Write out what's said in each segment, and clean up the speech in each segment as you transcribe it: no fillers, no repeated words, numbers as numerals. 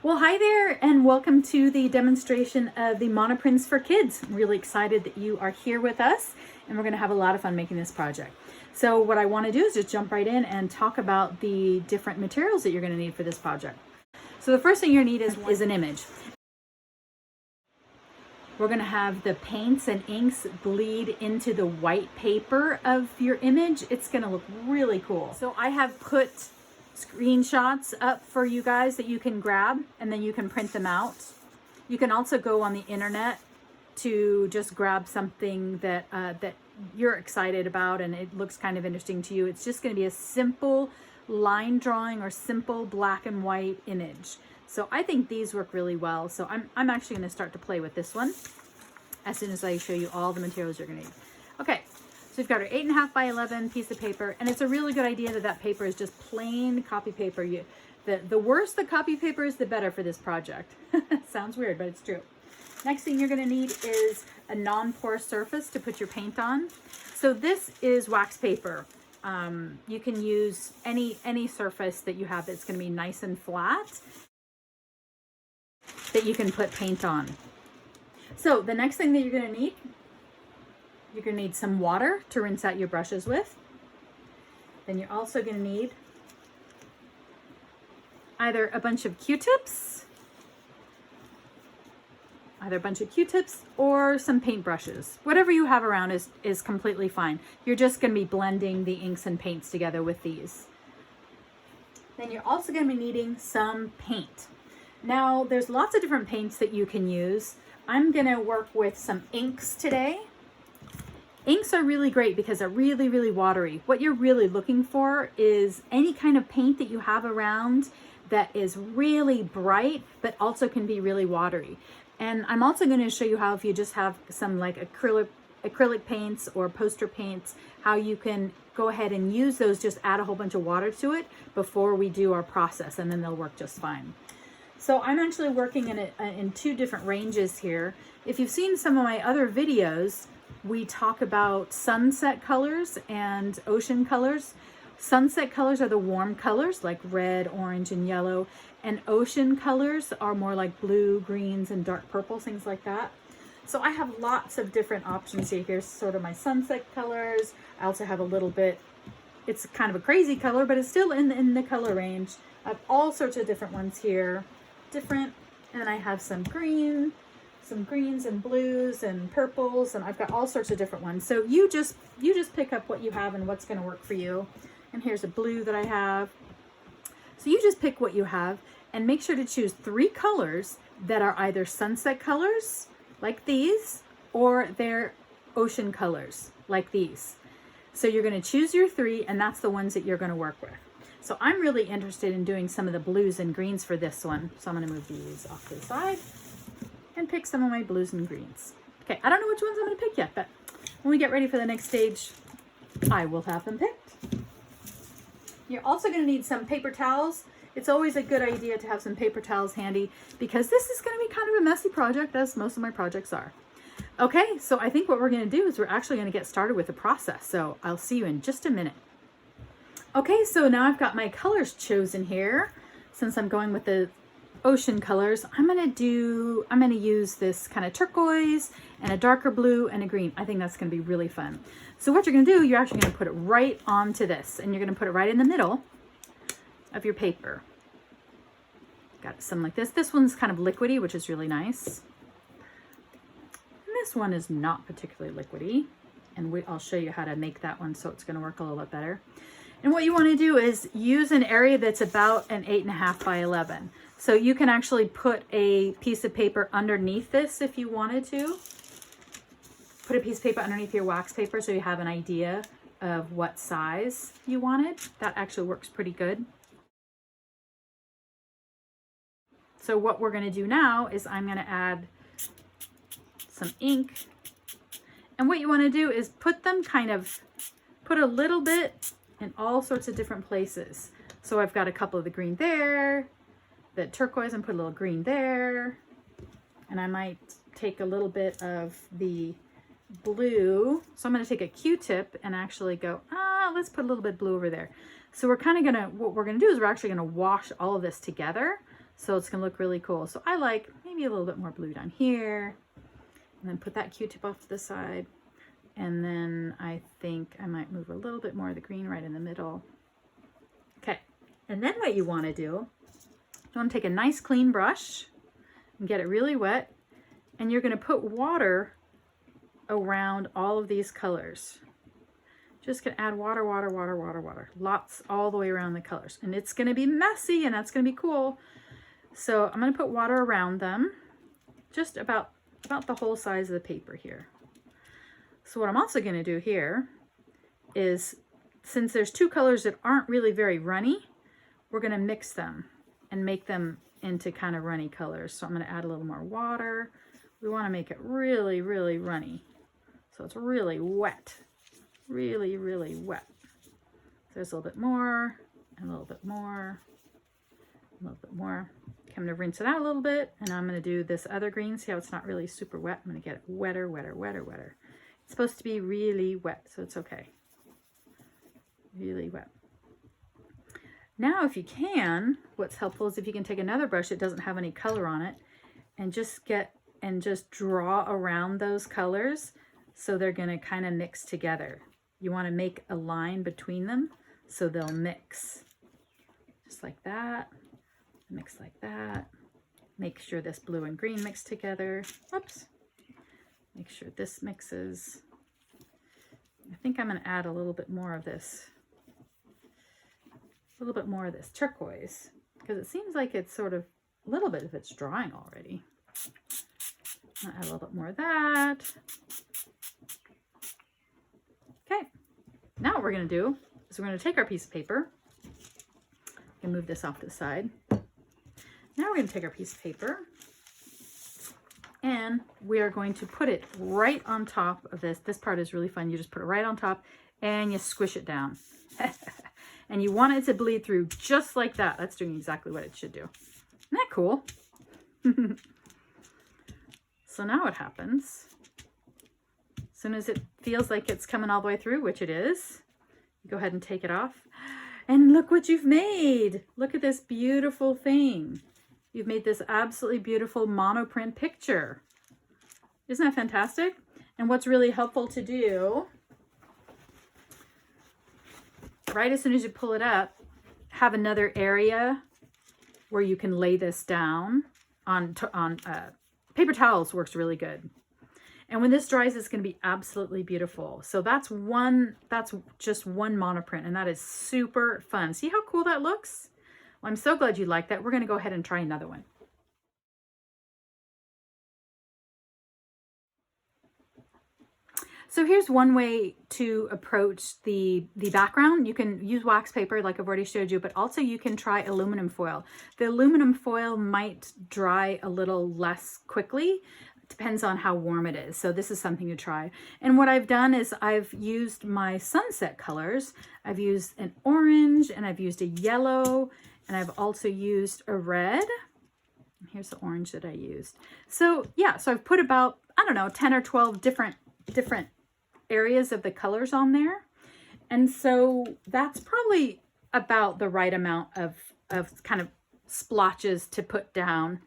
Well, hi there, and welcome to the demonstration of the Monoprints for Kids. I'm really excited that you are here with us, and we're going to have a lot of fun making this project. So what I want to do is just jump right in and talk about the different materials that you're going to need for this project. So the first thing you're going to need is an image. We're going to have the paints and inks bleed into the white paper of your image. It's going to look really cool. So I have put screenshots up for you guys that you can grab, and then you can print them out. You can also go on the internet to just grab something that that you're excited about and it looks kind of interesting to you. It's just going to be a simple line drawing or simple black and white image. So I think these work really well. So I'm actually going to start to play with this one as soon as I show you all the materials you're going to need. Okay. So we've got our 8.5 by 11 piece of paper, and it's a really good idea that that paper is just plain copy paper. The worse the copy paper is, the better for this project. Sounds weird, but it's true. Next thing you're going to need is a non-porous surface to put your paint on. So this is wax paper. You can use any surface that you have that's going to be nice and flat that you can put paint on. So the next thing that you're going to need, you're going to need some water to rinse out your brushes with. Then you're also going to need either a bunch of Q-tips, or some paint brushes. Whatever you have around is completely fine. You're just going to be blending the inks and paints together with these. Then you're also going to be needing some paint. Now, there's lots of different paints that you can use. I'm going to work with some inks today. Inks are really great because they're really, really watery. What you're really looking for is any kind of paint that you have around that is really bright, but also can be really watery. And I'm also going to show you how, if you just have some like acrylic paints or poster paints, how you can go ahead and use those, just add a whole bunch of water to it before we do our process, and then they'll work just fine. So I'm actually working in two different ranges here. If you've seen some of my other videos, we talk about sunset colors and ocean colors. Sunset colors are the warm colors like red, orange, and yellow. And ocean colors are more like blue, greens, and dark purples, things like that. So I have lots of different options here. Here's sort of my sunset colors. I also have a little bit, it's kind of a crazy color, but it's still in the color range. I have all sorts of different ones here. And then I have some greens and blues and purples, and I've got all sorts of different ones. So you just pick up what you have and what's going to work for you. And here's a blue that I have. So you just pick what you have and make sure to choose 3 colors that are either sunset colors like these, or they're ocean colors like these. So you're going to choose your 3, and that's the ones that you're going to work with. So I'm really interested in doing some of the blues and greens for this one. So I'm going to move these off to the side and pick some of my blues and greens. Okay, I don't know which ones I'm going to pick yet, but when we get ready for the next stage, I will have them picked. You're also going to need some paper towels. It's always a good idea to have some paper towels handy because this is going to be kind of a messy project, as most of my projects are. Okay, so I think what we're going to do is we're actually going to get started with the process. So I'll see you in just a minute. Okay, so now I've got my colors chosen here. Since I'm going with the ocean colors, I'm going to use this kind of turquoise and a darker blue and a green. I think that's going to be really fun. So what you're going to do, you're actually going to put it right onto this, and you're going to put it right in the middle of your paper. Got some like this. This one's kind of liquidy, which is really nice. And this one is not particularly liquidy, and I'll show you how to make that one so it's going to work a little bit better. And what you want to do is use an area that's about an 8.5 by 11. So you can actually put a piece of paper underneath this if you wanted to. Put a piece of paper underneath your wax paper so you have an idea of what size you wanted. That actually works pretty good. So what we're going to do now is I'm going to add some ink. And what you want to do is put a little bit in all sorts of different places. So I've got a couple of the green there, the turquoise, and put a little green there. And I might take a little bit of the blue. So I'm going to take a Q-tip and actually go, let's put a little bit of blue over there. So we're kind of going to, what we're going to do is we're actually going to wash all of this together. So it's gonna look really cool. So I like maybe a little bit more blue down here, and then put that Q-tip off to the side. And then I think I might move a little bit more of the green right in the middle. Okay, and then what you wanna do, you wanna take a nice clean brush and get it really wet, and you're gonna put water around all of these colors. Just gonna add water, water, water, water, water. Lots all the way around the colors. And it's gonna be messy, and that's gonna be cool. So I'm gonna put water around them, just about the whole size of the paper here. So what I'm also gonna do here is, since there's two colors that aren't really very runny, we're gonna mix them and make them into kind of runny colors. So I'm gonna add a little more water. We wanna make it really, really runny. So it's really wet, really, really wet. So there's a little bit more, and a little bit more, a little bit more. Okay, I'm gonna rinse it out a little bit, and I'm gonna do this other green. See how it's not really super wet? I'm gonna get it wetter, wetter, wetter, wetter. It's supposed to be really wet, so it's okay. Really wet. Now, if you can, what's helpful is if you can take another brush that doesn't have any color on it, and just draw around those colors. So they're going to kind of mix together. You want to make a line between them so they'll mix. Just like that. Mix like that. Make sure this blue and green mix together. Oops. Make sure this mixes. I think I'm going to add a little bit more of this. A little bit more of this turquoise, because it seems like it's sort of a little bit of it's drying already. I'll add a little bit more of that. Okay, now what we're going to do is we're going to take our piece of paper and move this off to the side. Now we're going to take our piece of paper and we are going to put it right on top of this. This part is really fun. You just put it right on top and you squish it down. And you want it to bleed through just like that. That's doing exactly what it should do. Isn't that cool? So now what happens? As soon as it feels like it's coming all the way through, which it is, you go ahead and take it off. And look what you've made. Look at this beautiful thing. You've made this absolutely beautiful monoprint picture. Isn't that fantastic? And what's really helpful to do, right as soon as you pull it up, have another area where you can lay this down on paper towels. Works really good. And when this dries, it's going to be absolutely beautiful. So that's just one monoprint, and that is super fun. See how cool that looks? Well, I'm so glad you like that. We're going to go ahead and try another one. So here's one way to approach the background. You can use wax paper like I've already showed you, but also you can try aluminum foil. The aluminum foil might dry a little less quickly. Depends on how warm it is. So this is something to try. And what I've done is I've used my sunset colors. I've used an orange and I've used a yellow and I've also used a red. Here's the orange that I used. So yeah, so I've put about, I don't know, 10 or 12 different areas of the colors on there. And so that's probably about the right amount of kind of splotches to put down.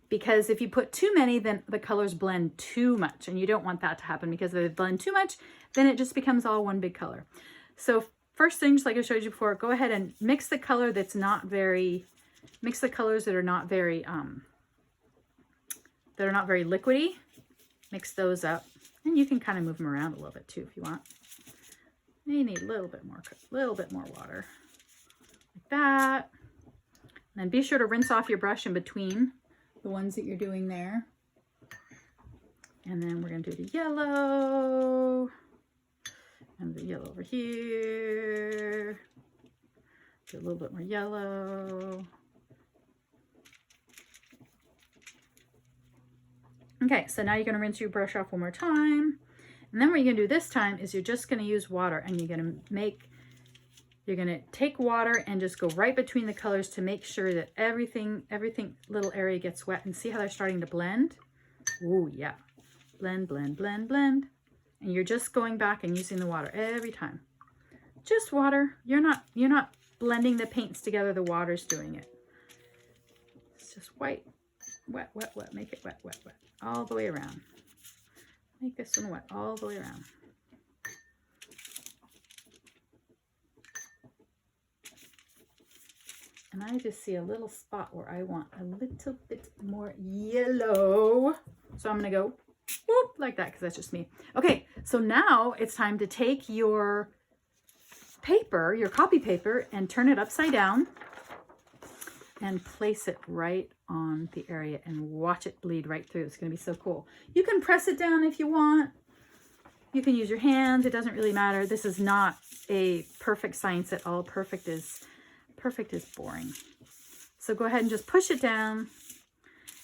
Because if you put too many, then the colors blend too much, and you don't want that to happen, because if they blend too much, then it just becomes all one big color. So first thing, just like I showed you before, go ahead and mix the color that's not very, mix the colors that are not very liquidy. Mix those up, and you can kind of move them around a little bit too if you want. You need a little bit more water, like that. And then be sure to rinse off your brush in between the ones that you're doing there. And then we're going to do the yellow and the yellow over here. Do a little bit more yellow. Okay, so now you're going to rinse your brush off one more time. And then what you're going to do this time is you're just going to use water, and you're going to take water and just go right between the colors to make sure that everything little area gets wet. And see how they're starting to blend? Ooh, yeah. Blend, blend, blend, blend. And you're just going back and using the water every time. Just water. You're not blending the paints together. The water's doing it. It's just white, wet, wet, wet. Make it wet, wet, wet, all the way around. Make this one wet all the way around. And I just see a little spot where I want a little bit more yellow. So I'm gonna go whoop like that because that's just me. Okay, so now it's time to take your paper, your copy paper, and turn it upside down and place it right on the area and watch it bleed right through. It's gonna be so cool. You can press it down if you want. You can use your hands, it doesn't really matter. This is not a perfect science at all. Perfect is boring. So go ahead and just push it down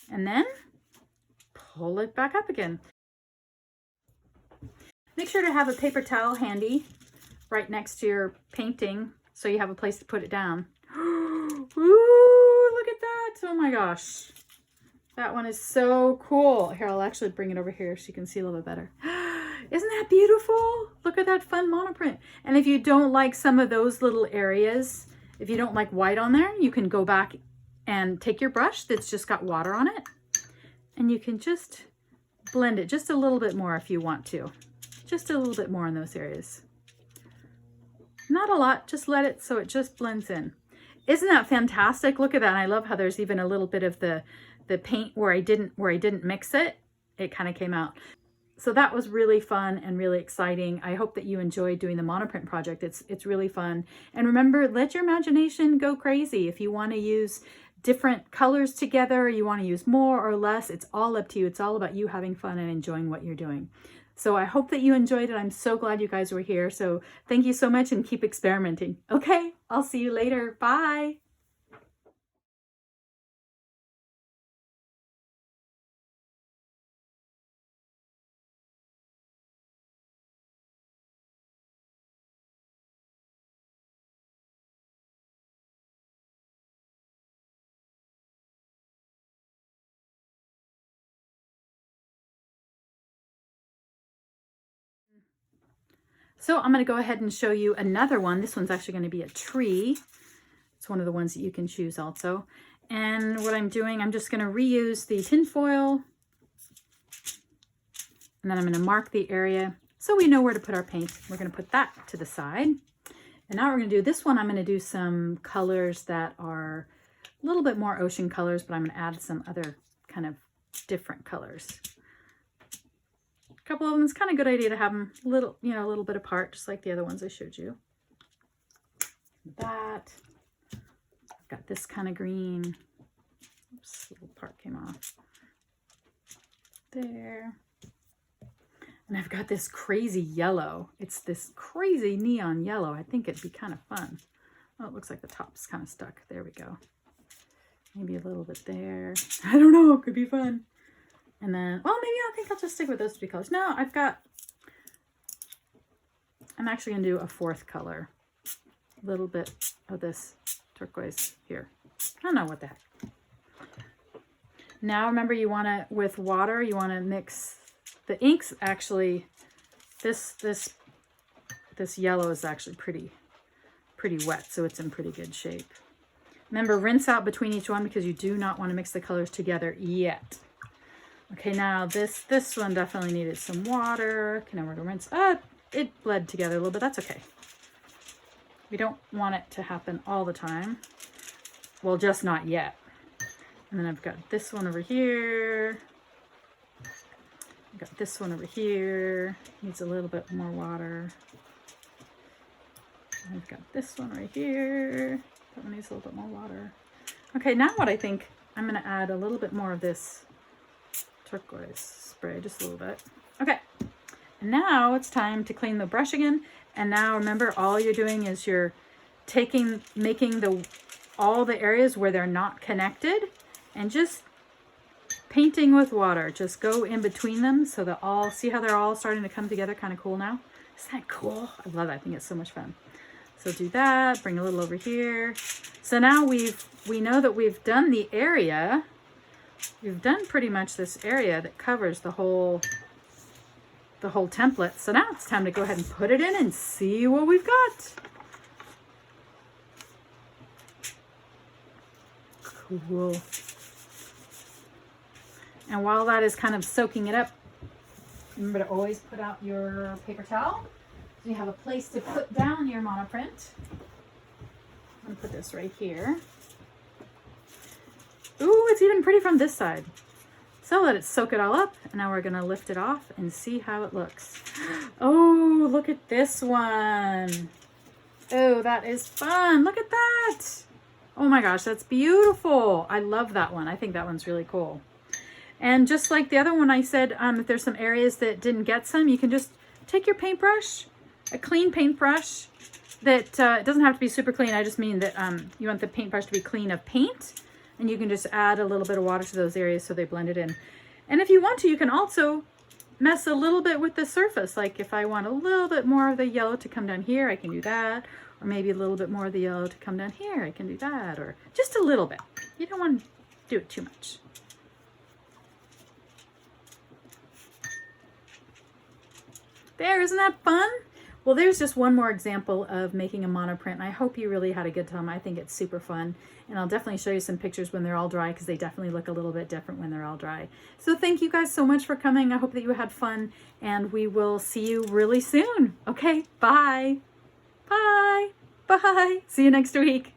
and then pull it back up again. Make sure to have a paper towel handy right next to your painting so you have a place to put it down. Ooh, look at that. Oh my gosh. That one is so cool. Here, I'll actually bring it over here so you can see a little bit better. Isn't that beautiful? Look at that fun monoprint. And if you don't like some of those little areas, if you don't like white on there, you can go back and take your brush that's just got water on it and you can just blend it just a little bit more if you want to. Just a little bit more in those areas. Not a lot, just let it so it just blends in. Isn't that fantastic? Look at that. And I love how there's even a little bit of the paint where I didn't mix it. It kind of came out. So that was really fun and really exciting. I hope that you enjoyed doing the monoprint project. It's really fun. And remember, let your imagination go crazy. If you want to use different colors together, you want to use more or less, it's all up to you. It's all about you having fun and enjoying what you're doing. So I hope that you enjoyed it. I'm so glad you guys were here. So thank you so much and keep experimenting. Okay, I'll see you later. Bye. So I'm going to go ahead and show you another one. This one's actually going to be a tree. It's one of the ones that you can choose also. And what I'm doing, I'm just going to reuse the tin foil. And then I'm going to mark the area so we know where to put our paint. We're going to put that to the side. And now we're going to do this one. I'm going to do some colors that are a little bit more ocean colors, but I'm going to add some other kind of different colors. A couple of them, it's kind of a good idea to have them a little bit apart, just like the other ones I showed you. That. I've got this kind of green. Oops, little part came off. There. And I've got this crazy yellow. It's this crazy neon yellow. I think it'd be kind of fun. Oh, it looks like the top's kind of stuck. There we go. Maybe a little bit there. I don't know. It could be fun. And then, well, maybe I think I'll just stick with those three colors. No, I'm actually going to do a fourth color. A little bit of this turquoise here. I don't know what the heck. Now, remember, you want to, with water, you want to mix the inks. Actually, this yellow is actually pretty wet, so it's in pretty good shape. Remember, rinse out between each one because you do not want to mix the colors together yet. Okay, now this one definitely needed some water. Okay, now we're gonna rinse. It bled together a little bit. That's okay. We don't want it to happen all the time. Well, just not yet. And then I've got this one over here. I've got this one over here. Needs a little bit more water. And I've got this one right here. That one needs a little bit more water. Okay, now what I think, I'm gonna add a little bit more of this turquoise spray, just a little bit. Okay, and now it's time to clean the brush again. And now remember, all you're doing is you're making all the areas where they're not connected and just painting with water. Just go in between them so that see how they're all starting to come together. Kind of cool now. Isn't that cool? I love it. I think it's so much fun. So do that, bring a little over here. So now we know that we've done the area. We've done pretty much this area that covers the whole template. So now it's time to go ahead and put it in and see what we've got. Cool. And while that is kind of soaking it up, remember to always put out your paper towel. So you have a place to put down your monoprint. I'm gonna put this right here. Ooh, it's even pretty from this side. So let it soak it all up, and now we're gonna lift it off and see how it looks. Oh, look at this one. Oh, that is fun. Look at that. Oh my gosh, that's beautiful. I love that one. I think that one's really cool. And just like the other one I said, if there's some areas that didn't get some, you can just take your paintbrush, a clean paintbrush that it doesn't have to be super clean. I just mean that you want the paintbrush to be clean of paint, and you can just add a little bit of water to those areas so they blend it in. And if you want to, you can also mess a little bit with the surface. Like if I want a little bit more of the yellow to come down here, I can do that. Or maybe a little bit more of the yellow to come down here, I can do that. Or just a little bit. You don't want to do it too much. There, isn't that fun? Well, there's just one more example of making a monoprint. I hope you really had a good time. I think it's super fun. And I'll definitely show you some pictures when they're all dry, because they definitely look a little bit different when they're all dry. So thank you guys so much for coming. I hope that you had fun, and we will see you really soon. Okay, bye. Bye. Bye. See you next week.